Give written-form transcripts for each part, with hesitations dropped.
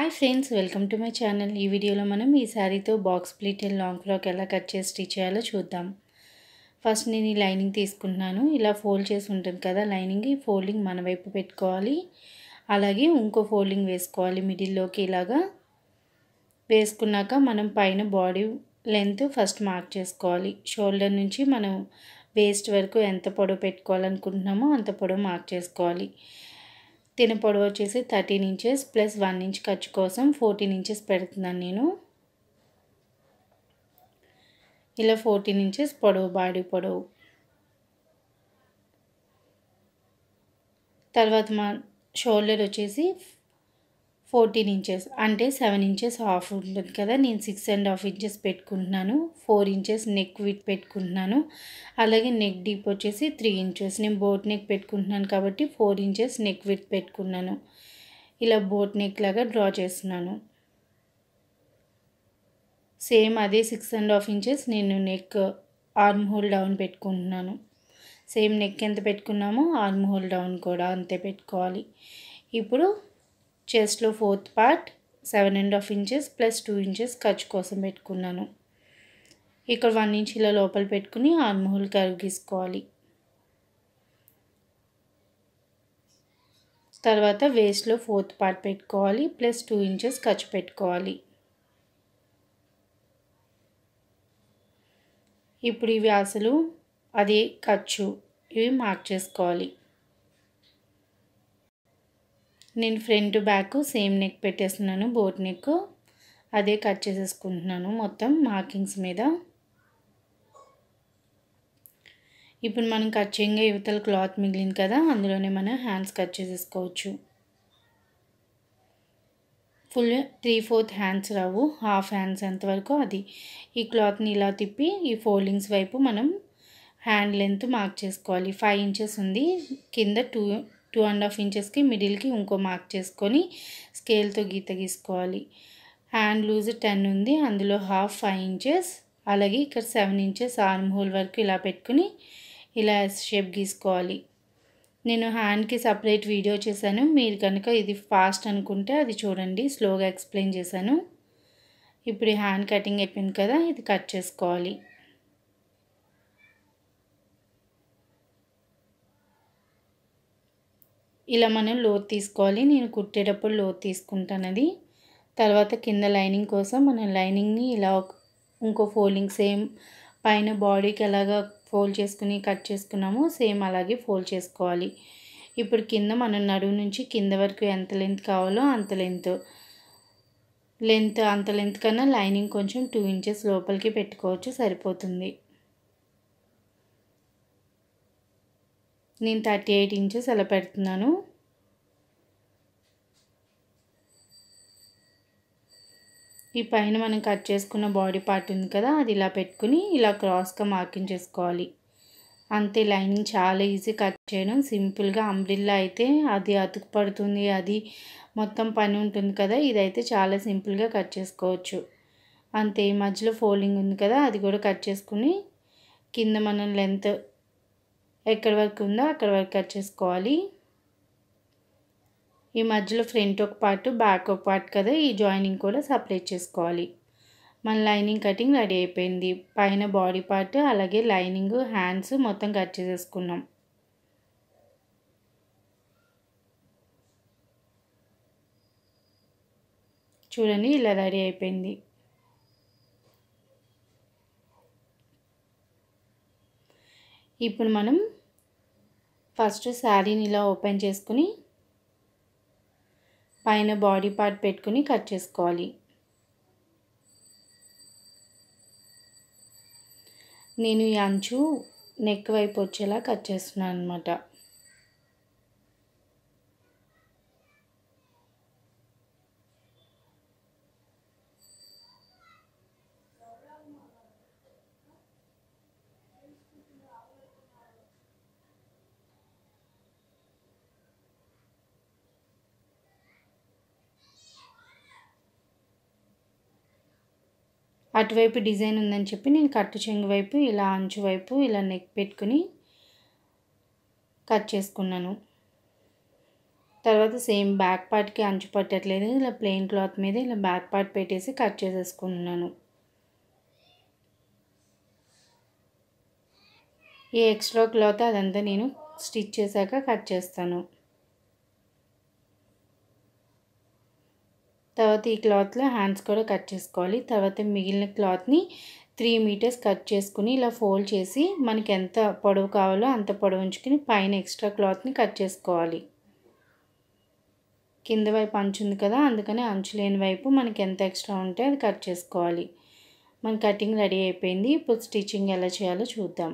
Hi friends, welcome to my channel. ఈ వీడియోలో మనం ఈ శారీతో box pleat and long frock ఎలా కట్ చేసి స్టిచ్ చేయాలో చూద్దాం. ఫస్ట్ నేను ఈ లైనింగ్ తీసుకుంటున్నాను. ఇలా ఫోల్డ్ చేసి ఉంటుంది కదా లైనింగ్, ఈ ఫోల్డింగ్ మన వైపు పెట్టుకోవాలి. అలాగే ఇంకో ఫోల్డింగ్ వేసుకోవాలి మిడిల్లోకి. ఇలాగా వేసుకున్నాక మనం పైన బాడీ లెంత్ ఫస్ట్ మార్క్ చేసుకోవాలి. షోల్డర్ నుంచి మనం వేస్ట్ వరకు ఎంత పొడవు పెట్టుకోవాలనుకుంటున్నామో అంత పొడవు మార్క్ చేసుకోవాలి. తిన పొడవు వచ్చేసి 13 ఇంచెస్ ప్లస్ 1 ఇంచ్ ఖర్చు కోసం 14 ఇంచెస్ పెడుతున్నాను నేను. ఇలా 14 ఇంచెస్ పొడవు, బాడీ పొడవు. తర్వాత మా షోల్డర్ వచ్చేసి 14 ఇంచెస్ అంటే 7 ఇంచెస్ హాఫ్ ఉంటుంది కదా, నేను 6.5 ఇంచెస్ పెట్టుకుంటున్నాను. 4 ఇంచెస్ నెక్ విడ్త్ పెట్టుకుంటున్నాను. అలాగే నెక్ డీప్ వచ్చేసి 3 ఇంచెస్. నేను బోట్ నెక్ పెట్టుకుంటున్నాను కాబట్టి 4 ఇంచెస్ నెక్ విడ్త్ పెట్టుకున్నాను. ఇలా బోట్ నెక్ లాగా డ్రా చేస్తున్నాను. సేమ్ అదే 6.5 ఇంచెస్ నేను నెక్ ఆర్మ్ హోల్ డౌన్ పెట్టుకుంటున్నాను. సేమ్ నెక్ ఎంత పెట్టుకున్నామో ఆర్మ్ హోల్ డౌన్ కూడా అంతే పెట్టుకోవాలి. ఇప్పుడు చెస్ట్లో 4th part 7.5 inches plus 2 inches ఖర్చు కోసం పెట్టుకున్నాను. ఇక్కడ 1 ఇంచ్ ఇలా లోపల పెట్టుకుని ఆర్మ్ హోల్ కర్వ్ గీసుకోవాలి. తర్వాత వేస్ట్లో 4th పార్ట్ పెట్టుకోవాలి ప్లస్ 2 ఇంచెస్ ఖర్చు పెట్టుకోవాలి. ఇప్పుడు ఇవి అసలు అదే ఖర్చు, ఇవి మార్క్ చేసుకోవాలి. నేను ఫ్రంట్ బ్యాక్ సేమ్ నెక్ పెట్టేస్తున్నాను, బోట్ నెక్. అదే కట్ చేసేసుకుంటున్నాను మొత్తం మార్కింగ్స్ మీద. ఇప్పుడు మనం కట్ చేయంగా యువతల క్లాత్ మిగిలింది కదా, అందులోనే మనం హ్యాండ్స్ కట్ చేసేసుకోవచ్చు. ఫుల్ 3/4 హ్యాండ్స్ రావు, హాఫ్ హ్యాండ్స్ ఎంతవరకు అది. ఈ క్లాత్ని ఇలా తిప్పి ఈ ఫోల్డింగ్స్ వైపు మనం హ్యాండ్ లెంత్ మార్క్ చేసుకోవాలి. 5 ఇంచెస్ ఉంది, కింద 2.5 ఇంచెస్కి మిడిల్కి ఇంకో మార్క్ చేసుకొని స్కేల్తో గీత గీసుకోవాలి. హ్యాండ్ లూజ్ 10 ఉంది, అందులో హాఫ్ 5 ఇంచెస్. అలాగే ఇక్కడ 7 ఇంచెస్ ఆర్మ్ హోల్ వరకు ఇలా పెట్టుకుని ఇలా షేప్ గీసుకోవాలి. నేను హ్యాండ్కి సపరేట్ వీడియో చేశాను, మీరు కనుక ఇది ఫాస్ట్ అనుకుంటే అది చూడండి, స్లోగా ఎక్స్ప్లెయిన్ చేశాను. ఇప్పుడు ఈ హ్యాండ్ కటింగ్ అయిపోయింది కదా, ఇది కట్ చేసుకోవాలి. ఇలా మనం లోతు తీసుకోవాలి. నేను కుట్టేటప్పుడు లోతు తీసుకుంటాను అది. తర్వాత కింద లైనింగ్ కోసం మనం లైనింగ్ని ఇలా ఇంకో ఫోల్డింగ్ సేమ్ పైన బాడీకి ఎలాగా ఫోల్డ్ చేసుకుని కట్ చేసుకున్నామో సేమ్ అలాగే ఫోల్డ్ చేసుకోవాలి. ఇప్పుడు కింద మనం నడుము నుంచి కింద వరకు ఎంత లెంత్ కావాలో అంత లెంత్ కన్నా లైనింగ్ కొంచెం 2 ఇంచెస్ లోపలికి పెట్టుకోవచ్చు, సరిపోతుంది. నేను 38 ఇంచెస్ అలా పెడుతున్నాను. ఈ పైన మనం కట్ చేసుకున్న బాడీ పార్ట్ ఉంది కదా, అది ఇలా పెట్టుకుని ఇలా క్రాస్గా మార్కింగ్ చేసుకోవాలి. అంతే, లైనింగ్ చాలా ఈజీ కట్ చేయడం. సింపుల్గా అంబ్రిల్లా అయితే అది అతుకు పడుతుంది, అది మొత్తం పని ఉంటుంది కదా, ఇదైతే చాలా సింపుల్గా కట్ చేసుకోవచ్చు. అంతే, ఈ మధ్యలో ఫోల్డింగ్ ఉంది కదా, అది కూడా కట్ చేసుకుని కింద మనం లెంత్ ఎక్కడి వరకు ఉందో అక్కడ వరకు కట్ చేసుకోవాలి. ఈ మధ్యలో ఫ్రంట్ ఒక పార్ట్ బ్యాక్ ఒక పార్ట్ కదా, ఈ జాయినింగ్ కూడా సపరేట్ చేసుకోవాలి. మన లైనింగ్ కటింగ్ రెడీ అయిపోయింది. పైన బాడీ పార్ట్ అలాగే లైనింగ్ హ్యాండ్స్ మొత్తం కట్ చేసేసుకున్నాం. చూడండి, ఇలా రెడీ అయిపోయింది. ఇప్పుడు మనం ఫస్ట్ శారీని ఇలా ఓపెన్ చేసుకుని పైన బాడీ పార్ట్ పెట్టుకుని కట్ చేసుకోవాలి. నేను ఈ అంచు నెక్ వైపు వచ్చేలా కట్ చేస్తున్నాను అన్నమాట. అటువైపు డిజైన్ ఉందని చెప్పి నేను కట్టు చెంగు వైపు ఇలా అంచు వైపు ఇలా నెక్ పెట్టుకుని కట్ చేసుకున్నాను. తర్వాత సేమ్ బ్యాక్ పార్ట్కి అంచు పట్టట్లేదు, ఇలా ప్లెయిన్ క్లాత్ మీద ఇలా బ్యాక్ పార్ట్ పెట్టేసి కట్ చేసేసుకున్నాను. ఈ ఎక్స్ట్రా క్లాత్ అదంతా నేను స్టిచ్ చేశాక కట్ చేస్తాను. తర్వాత ఈ క్లాత్లో హ్యాండ్స్ కూడా కట్ చేసుకోవాలి. తర్వాత మిగిలిన క్లాత్ని 3 మీటర్స్ కట్ చేసుకుని ఇలా ఫోల్డ్ చేసి మనకి ఎంత పొడవు కావాలో అంత పొడవు ఉంచుకుని పైన ఎక్స్ట్రా క్లాత్ని కట్ చేసుకోవాలి. కింద వైపు అంచు ఉంది కదా, అందుకని అంచు లేని వైపు మనకి ఎంత ఎక్స్ట్రా ఉంటే అది కట్ చేసుకోవాలి. మన కటింగ్ రెడీ అయిపోయింది. ఇప్పుడు స్టిచ్చింగ్ ఎలా చేయాలో చూద్దాం.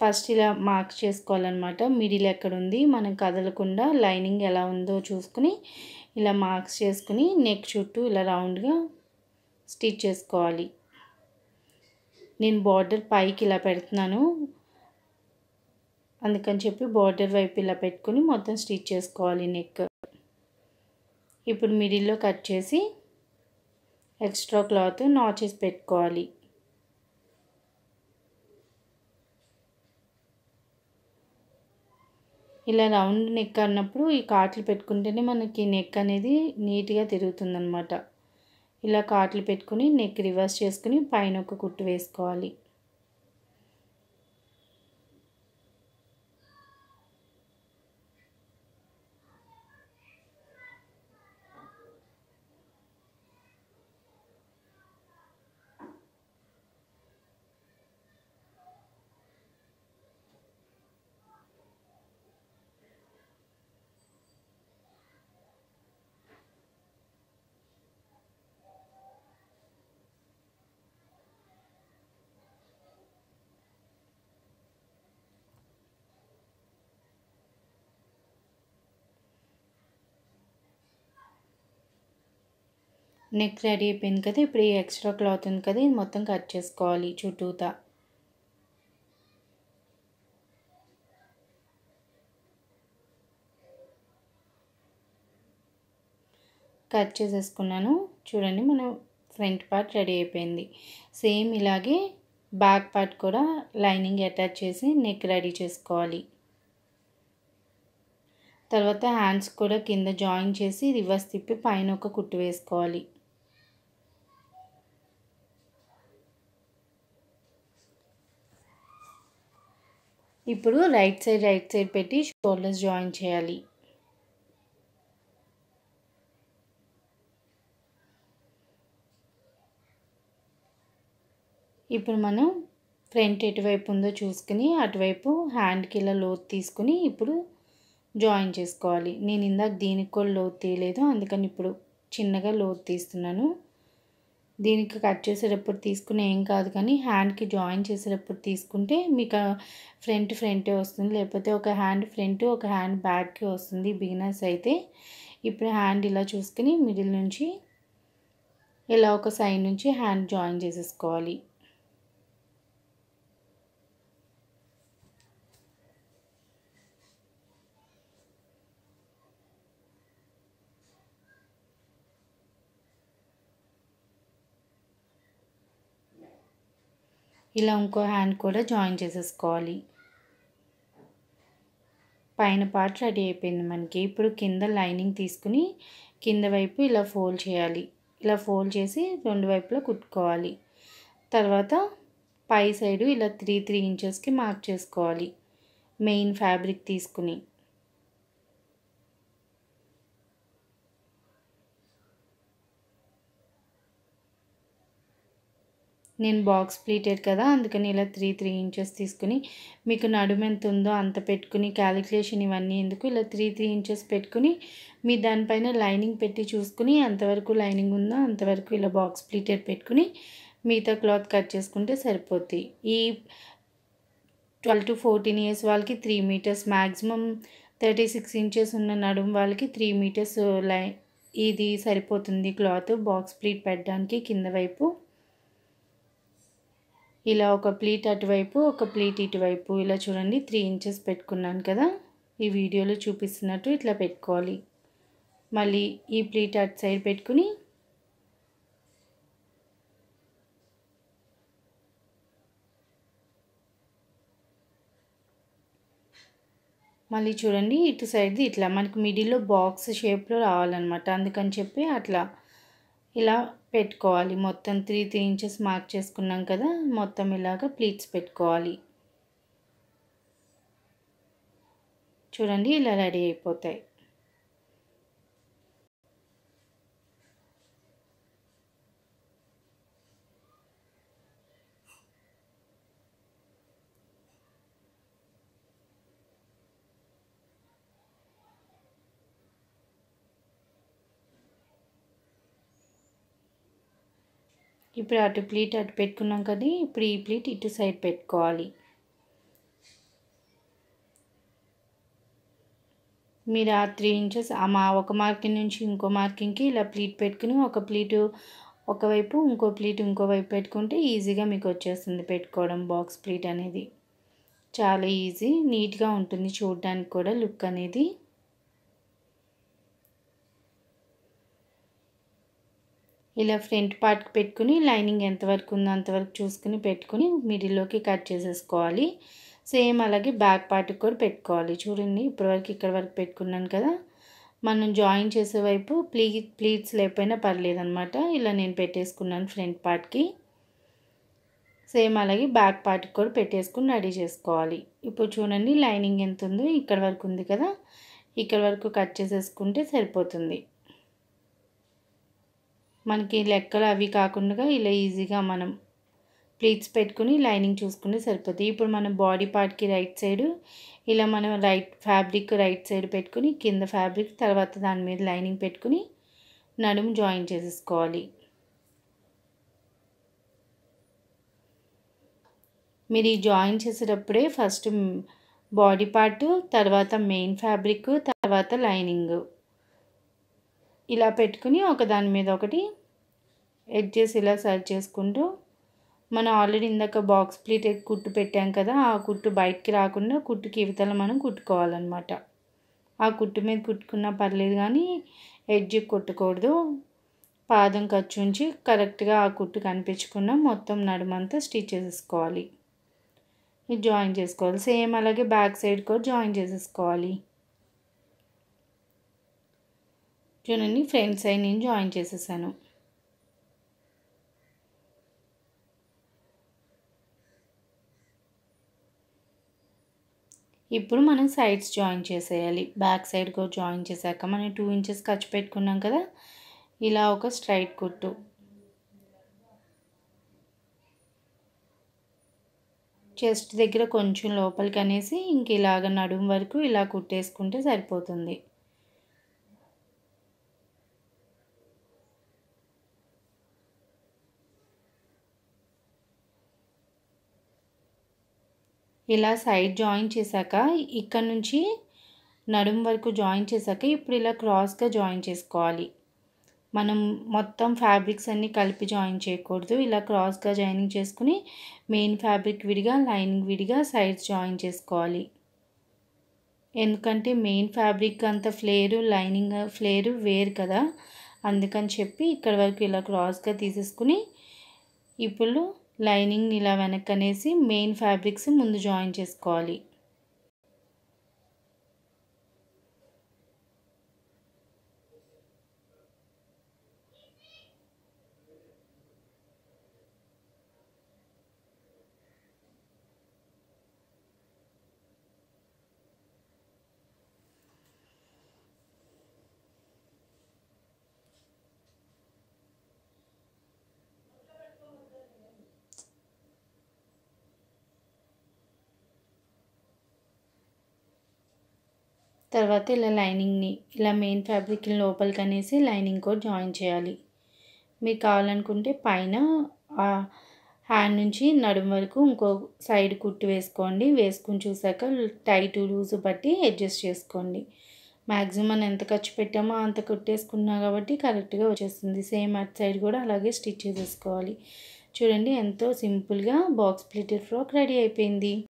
ఫస్ట్ ఇలా మార్క్ చేసుకోవాలన్నమాట. మిడిల్ ఎక్కడ ఉంది మనం కదలకుండా లైనింగ్ ఎలా ఉందో చూసుకుని ఇలా మార్క్స్ చేసుకుని నెక్ చుట్టూ ఇలా రౌండ్గా స్టిచ్ చేసుకోవాలి. నేను బార్డర్ పైకి ఇలా పెడుతున్నాను, అందుకని చెప్పి బార్డర్ వైపు ఇలా పెట్టుకుని మొత్తం స్టిచ్ చేసుకోవాలి నెక్. ఇప్పుడు మిడిల్లో కట్ చేసి ఎక్స్ట్రా క్లాత్ నాచెస్ పెట్టుకోవాలి. ఇలా రౌండ్ నెక్ అన్నప్పుడు ఈ కాట్లు పెట్టుకుంటేనే మనకి నెక్ అనేది నీట్గా తిరుగుతుందన్నమాట. ఇలా కాట్లు పెట్టుకుని నెక్ రివర్స్ చేసుకుని పైన ఒక కుట్టు వేసుకోవాలి. నెక్ రెడీ అయిపోయింది కదా, ఇప్పుడు ఈ ఎక్స్ట్రా క్లాత్ ఉంది కదా, ఇది మొత్తం కట్ చేసుకోవాలి చుట్టూతా. కట్ చేసేసుకున్నాను. చూడండి మన ఫ్రంట్ పార్ట్ రెడీ అయిపోయింది. సేమ్ ఇలాగే బ్యాక్ పార్ట్ కూడా లైనింగ్ అటాచ్ చేసి నెక్ రెడీ చేసుకోవాలి. తర్వాత హ్యాండ్స్ కూడా కింద జాయిన్ చేసి రివర్స్ తిప్పి పైన ఒక కుట్టు వేసుకోవాలి. ఇప్పుడు రైట్ సైడ్ పెట్టి షోల్డర్స్ జాయిన్ చేయాలి. ఇప్పుడు మనం ఫ్రంట్ ఎటువైపు ఉందో చూసుకుని అటువైపు హ్యాండ్కి ఇలా లోతు తీసుకుని ఇప్పుడు జాయిన్ చేసుకోవాలి. నేను ఇందాక దీనికి కూడా లోతు తీయలేదు, అందుకని ఇప్పుడు చిన్నగా లోతు తీస్తున్నాను. దీనికి కట్ చేసేటప్పుడు తీసుకుని ఏం కాదు, కానీ హ్యాండ్కి జాయిన్ చేసేటప్పుడు తీసుకుంటే మీకు ఫ్రంటే వస్తుంది, లేకపోతే ఒక హ్యాండ్ ఫ్రంట్ ఒక హ్యాండ్ బ్యాక్కి వస్తుంది బిగినర్స్ అయితే. ఇప్పుడు హ్యాండ్ ఇలా చూసుకుని మిడిల్ నుంచి ఇలా ఒక సైడ్ నుంచి హ్యాండ్ జాయిన్ చేసేసుకోవాలి. ఇలా ఇంకో హ్యాండ్ కూడా జాయిన్ చేసేసుకోవాలి. పైన పార్ట్ రెడీ అయిపోయింది మనకి. ఇప్పుడు కింద లైనింగ్ తీసుకుని కింద వైపు ఇలా ఫోల్డ్ చేయాలి. ఇలా ఫోల్డ్ చేసి రెండు వైపులా కుట్టుకోవాలి. తర్వాత పై సైడు ఇలా 3 ఇంచెస్కి మార్క్ చేసుకోవాలి మెయిన్ ఫ్యాబ్రిక్ తీసుకుని. నేను బాక్స్ ప్లీటెడ్ కదా, అందుకని ఇలా 3 ఇంచెస్ తీసుకుని మీకు నడుము ఎంత ఉందో అంత పెట్టుకుని క్యాలిక్యులేషన్ ఇవన్నీ ఎందుకు, ఇలా 3 ఇంచెస్ పెట్టుకుని మీ దానిపైన లైనింగ్ పెట్టి చూసుకుని ఎంతవరకు లైనింగ్ ఉందో అంతవరకు ఇలా బాక్స్ ప్లీటెడ్ పెట్టుకుని మిగతా క్లాత్ కట్ చేసుకుంటే సరిపోద్ది. ఈ 12 to 14 ఇయర్స్ వాళ్ళకి 3 మీటర్స్, మ్యాక్సిమం 36 ఇంచెస్ ఉన్న నడుము వాళ్ళకి 3 మీటర్స్ ఇది సరిపోతుంది క్లాత్ బాక్స్ ప్లీట్ పెట్టడానికి. కింద వైపు ఇలా ఒక ప్లీట్ అటువైపు ఒక ప్లీట్ ఇటువైపు ఇలా చూడండి 3 ఇంచెస్ పెట్టుకున్నాను కదా, ఈ వీడియోలో చూపిస్తున్నట్టు ఇట్లా పెట్టుకోవాలి. మళ్ళీ ఈ ప్లీట్ అటు సైడ్ పెట్టుకుని మళ్ళీ చూడండి ఇటు సైడ్ది ఇట్లా మనకు మిడిల్లో బాక్స్ షేప్లో రావాలన్నమాట. అందుకని చెప్పి అట్లా ఇలా పెట్టుకోవాలి. మొత్తం 3 ఇంచెస్ మార్క్ చేసుకున్నాం కదా, మొత్తం ఇలాగ ప్లీట్స్ పెట్టుకోవాలి. చూడండి ఇలా రెడీ అయిపోతాయి. ఇప్పుడు అటు ప్లీట్ అటు పెట్టుకున్నాం కదా, ఇప్పుడు ఈ ప్లీట్ ఇటు సైడ్ పెట్టుకోవాలి. మీరు ఆ 3 ఇంచెస్ మా ఒక మార్కింగ్ నుంచి ఇంకో మార్కింగ్కి ఇలా ప్లీట్ పెట్టుకుని ఒక ప్లీటు ఒకవైపు ఇంకో ప్లీట్ ఇంకోవైపు పెట్టుకుంటే ఈజీగా మీకు వచ్చేస్తుంది పెట్టుకోవడం. బాక్స్ ప్లీట్ అనేది చాలా ఈజీ, నీట్గా ఉంటుంది చూడడానికి కూడా లుక్ అనేది. ఇలా ఫ్రంట్ పార్ట్కి పెట్టుకుని లైనింగ్ ఎంతవరకు ఉందో అంతవరకు చూసుకుని పెట్టుకుని మిడిల్లోకి కట్ చేసేసుకోవాలి. సేమ్ అలాగే బ్యాక్ పార్ట్కి కూడా పెట్టుకోవాలి. చూడండి ఇప్పటివరకు ఇక్కడ వరకు పెట్టుకున్నాను కదా, మనం జాయిన్ చేసే వైపు ప్లీట్స్ లేకపోయినా పర్లేదన్నమాట. ఇలా నేను పెట్టేసుకున్నాను ఫ్రంట్ పార్ట్కి. సేమ్ అలాగే బ్యాక్ పార్ట్కి కూడా పెట్టేసుకుని రెడీ చేసుకోవాలి. ఇప్పుడు చూడండి లైనింగ్ ఎంత ఉందో ఇక్కడ వరకు ఉంది కదా, ఇక్కడ వరకు కట్ చేసేసుకుంటే సరిపోతుంది. మనకి లెక్కలు అవి కాకుండా ఇలా ఈజీగా మనం ప్లీట్స్ పెట్టుకుని లైనింగ్ చూసుకుంటే సరిపోతుంది. ఇప్పుడు మనం బాడీ పార్ట్కి రైట్ సైడు ఇలా మనం ఫ్యాబ్రిక్ రైట్ సైడ్ పెట్టుకుని కింద ఫ్యాబ్రిక్ తర్వాత దాని మీద లైనింగ్ పెట్టుకుని నడుము జాయిన్ చేసేసుకోవాలి. మీరు ఈ జాయిన్ చేసేటప్పుడే ఫస్ట్ బాడీ పార్ట్, తర్వాత మెయిన్ ఫ్యాబ్రిక్, తర్వాత లైనింగ్ ఇలా పెట్టుకుని ఒకదాని మీద ఒకటి ఎడ్జెస్ ఇలా సర్చ్ చేసుకుంటూ మనం ఆల్రెడీ ఇందాక బాక్స్ ప్లీట్ కుట్టు పెట్టాం కదా, ఆ కుట్టు బయటికి రాకుండా కుట్టుకి ఇవతల మనం కుట్టుకోవాలన్నమాట. ఆ కుట్టు మీద కుట్టుకున్నా పర్లేదు కానీ ఎడ్జ్కి కుట్టకూడదు. పాదం ఖర్చు ఉంచి కరెక్ట్గా ఆ కుట్టు కనిపించకుండా మొత్తం నడుమంతా స్టిచ్ చేసేసుకోవాలి. ఇది జాయిన్ చేసుకోవాలి. సేమ్ అలాగే బ్యాక్ సైడ్ కూడా జాయిన్ చేసేసుకోవాలి. చూడండి ఫ్రంట్ సైడ్ నేను జాయిన్ చేసేసాను. ఇప్పుడు మనం సైడ్స్ జాయిన్ చేసేయాలి. బ్యాక్ సైడ్ కూడా జాయిన్ చేశాక మనం 2 ఇంచెస్ ఖర్చు పెట్టుకున్నాం కదా, ఇలా ఒక స్ట్రైట్ కుట్టు చెస్ట్ దగ్గర కొంచెం లోపలికి అనేసి ఇంక ఇలాగ నడుము వరకు ఇలా కుట్టేసుకుంటే సరిపోతుంది. ఇలా సైడ్ జాయిన్ చేశాక ఇక్కడ నుంచి నడుము వరకు జాయిన్ చేశాక ఇప్పుడు ఇలా క్రాస్గా జాయిన్ చేసుకోవాలి. మనం మొత్తం ఫ్యాబ్రిక్స్ అన్నీ కలిపి జాయిన్ చేయకూడదు. ఇలా క్రాస్గా జాయినింగ్ చేసుకుని మెయిన్ ఫ్యాబ్రిక్ విడిగా లైనింగ్ విడిగా సైడ్స్ జాయిన్ చేసుకోవాలి. ఎందుకంటే మెయిన్ ఫ్యాబ్రిక్ అంత లైనింగ్ ఫ్లేరు వేరు కదా, అందుకని చెప్పి ఇక్కడ వరకు ఇలా క్రాస్గా తీసేసుకుని ఇప్పుడు లైనింగ్ని ఇలా వెనక్కి అనేసి మెయిన్ ఫ్యాబ్రిక్స్ ముందు జాయిన్ చేసుకోవాలి. తర్వాత ఇలా లైనింగ్ని ఇలా మెయిన్ ఫ్యాబ్రిక్ని లోపలికి అనేసి లైనింగ్ కూడా జాయిన్ చేయాలి. మీకు కావాలనుకుంటే పైన హ్యాండ్ నుంచి నడుము వరకు ఇంకో సైడ్ కుట్టు వేసుకోండి. వేసుకుని చూసాక టైట్ లూజ్ బట్టి అడ్జస్ట్ చేసుకోండి. మ్యాక్సిమం ఎంత ఖర్చు పెట్టామో అంత కుట్టేసుకున్నా కాబట్టి కరెక్ట్గా వచ్చేస్తుంది. సేమ్ అటు సైడ్ కూడా అలాగే స్టిచ్ చేసేసుకోవాలి. చూడండి ఎంతో సింపుల్గా బాక్స్ ప్లీటెడ్ ఫ్రాక్ రెడీ అయిపోయింది.